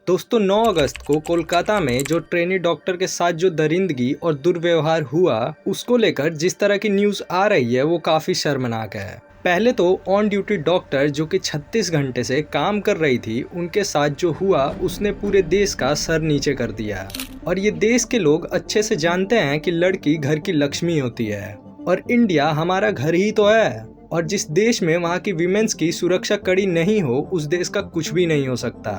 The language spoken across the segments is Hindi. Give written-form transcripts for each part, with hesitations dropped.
दोस्तों 9 अगस्त को कोलकाता में जो ट्रेनी डॉक्टर के साथ जो दरिंदगी और दुर्व्यवहार हुआ उसको लेकर जिस तरह की न्यूज़ आ रही है वो काफ़ी शर्मनाक है। पहले तो ऑन ड्यूटी डॉक्टर जो कि 36 घंटे से काम कर रही थी उनके साथ जो हुआ उसने पूरे देश का सर नीचे कर दिया। और ये देश के लोग अच्छे से जानते हैं कि लड़की घर की लक्ष्मी होती है और इंडिया हमारा घर ही तो है। और जिस देश में वहाँ की विमेंस की सुरक्षा कड़ी नहीं हो उस देश का कुछ भी नहीं हो सकता।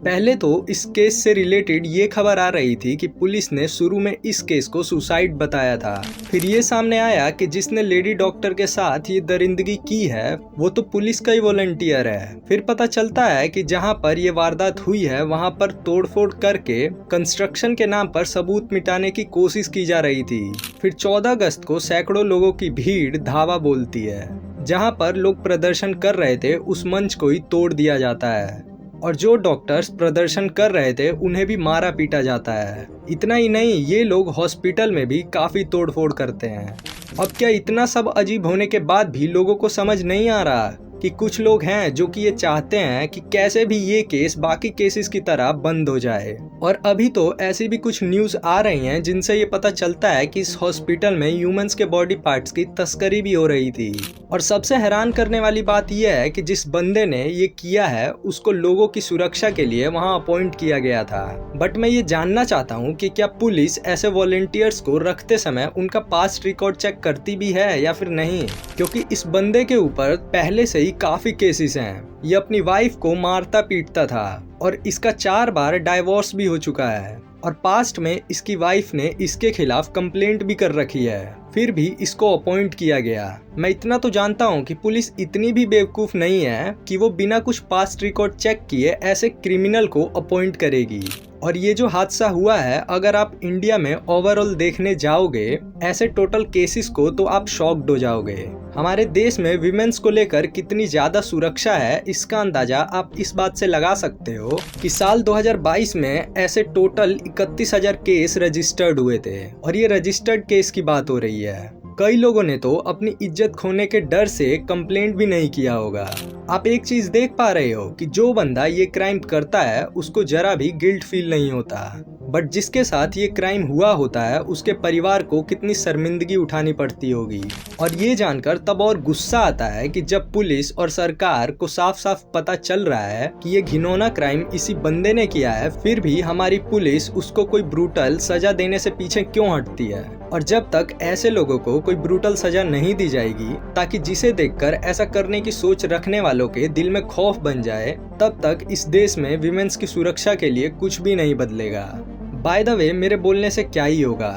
पहले तो इस केस से रिलेटेड ये खबर आ रही थी कि पुलिस ने शुरू में इस केस को सुसाइड बताया था। फिर ये सामने आया कि जिसने लेडी डॉक्टर के साथ ये दरिंदगी की है वो तो पुलिस का ही वॉलंटियर है। फिर पता चलता है कि जहाँ पर ये वारदात हुई है वहाँ पर तोड़फोड़ करके कंस्ट्रक्शन के नाम पर सबूत मिटाने की कोशिश की जा रही थी। फिर 14 अगस्त को सैकड़ों लोगों की भीड़ धावा बोलती है। जहां पर लोग प्रदर्शन कर रहे थे उस मंच को ही तोड़ दिया जाता है और जो डॉक्टर्स प्रदर्शन कर रहे थे उन्हें भी मारा पीटा जाता है। इतना ही नहीं, ये लोग हॉस्पिटल में भी काफी तोड़फोड़ करते हैं। अब क्या इतना सब अजीब होने के बाद भी लोगों को समझ नहीं आ रहा कि कुछ लोग हैं जो कि ये चाहते हैं कि कैसे भी ये केस बाकी केसेस की तरह बंद हो जाए। और अभी तो ऐसी भी कुछ न्यूज़ आ रही हैं जिनसे ये पता चलता है कि इस हॉस्पिटल में ह्यूमंस के बॉडी पार्ट्स की तस्करी भी हो रही थी। और सबसे हैरान करने वाली बात यह है कि जिस बंदे ने ये किया है उसको लोगों की सुरक्षा के लिए वहाँ अपॉइंट किया गया था। बट मैं ये जानना चाहता हूँ कि क्या पुलिस ऐसे वॉलंटियर्स को रखते समय उनका पास्ट रिकॉर्ड चेक करती भी है या फिर नहीं, क्योंकि इस बंदे के ऊपर पहले से काफी केसेस हैं। ये अपनी वाइफ को मारता पीटता था और इसका 4 बार डाइवोर्स भी हो चुका है और पास्ट में इसकी वाइफ ने इसके खिलाफ कंप्लेंट भी कर रखी है। फिर भी इसको अपॉइंट किया गया। मैं इतना तो जानता हूँ कि पुलिस इतनी भी बेवकूफ नहीं है कि वो बिना कुछ पास्ट रिकॉर्ड चेक किए ऐसे क्रिमिनल को अपॉइंट करेगी। और ये जो हादसा हुआ है अगर आप इंडिया में ओवरऑल देखने जाओगे ऐसे टोटल केसेस को तो आप शॉक्ड हो जाओगे। हमारे देश में विमेंस को लेकर कितनी ज्यादा सुरक्षा है इसका अंदाजा आप इस बात से लगा सकते हो कि साल 2022 में ऐसे टोटल 31,000 केस रजिस्टर्ड हुए थे और ये रजिस्टर्ड केस की बात हो रही है। कई लोगों ने तो अपनी इज्जत खोने के डर से कंप्लेंट भी नहीं किया होगा। आप एक चीज देख पा रहे हो कि जो बंदा ये क्राइम करता है उसको जरा भी गिल्ट फील नहीं होता, बट जिसके साथ ये क्राइम हुआ होता है उसके परिवार को कितनी शर्मिंदगी उठानी पड़ती होगी। और ये जानकर तब और गुस्सा आता है कि जब पुलिस और सरकार को साफ साफ पता चल रहा है कि ये घिनौना क्राइम इसी बंदे ने किया है, फिर भी हमारी पुलिस उसको कोई ब्रूटल सजा देने से पीछे क्यों हटती है। और जब तक ऐसे लोगों को कोई ब्रूटल सजा नहीं दी जाएगी ताकि जिसे देखकर ऐसा करने की सोच रखने वालों के दिल में खौफ बन जाए, तब तक इस देश में विमेंस की सुरक्षा के लिए कुछ भी नहीं बदलेगा। बाय द वे, मेरे बोलने से क्या ही होगा,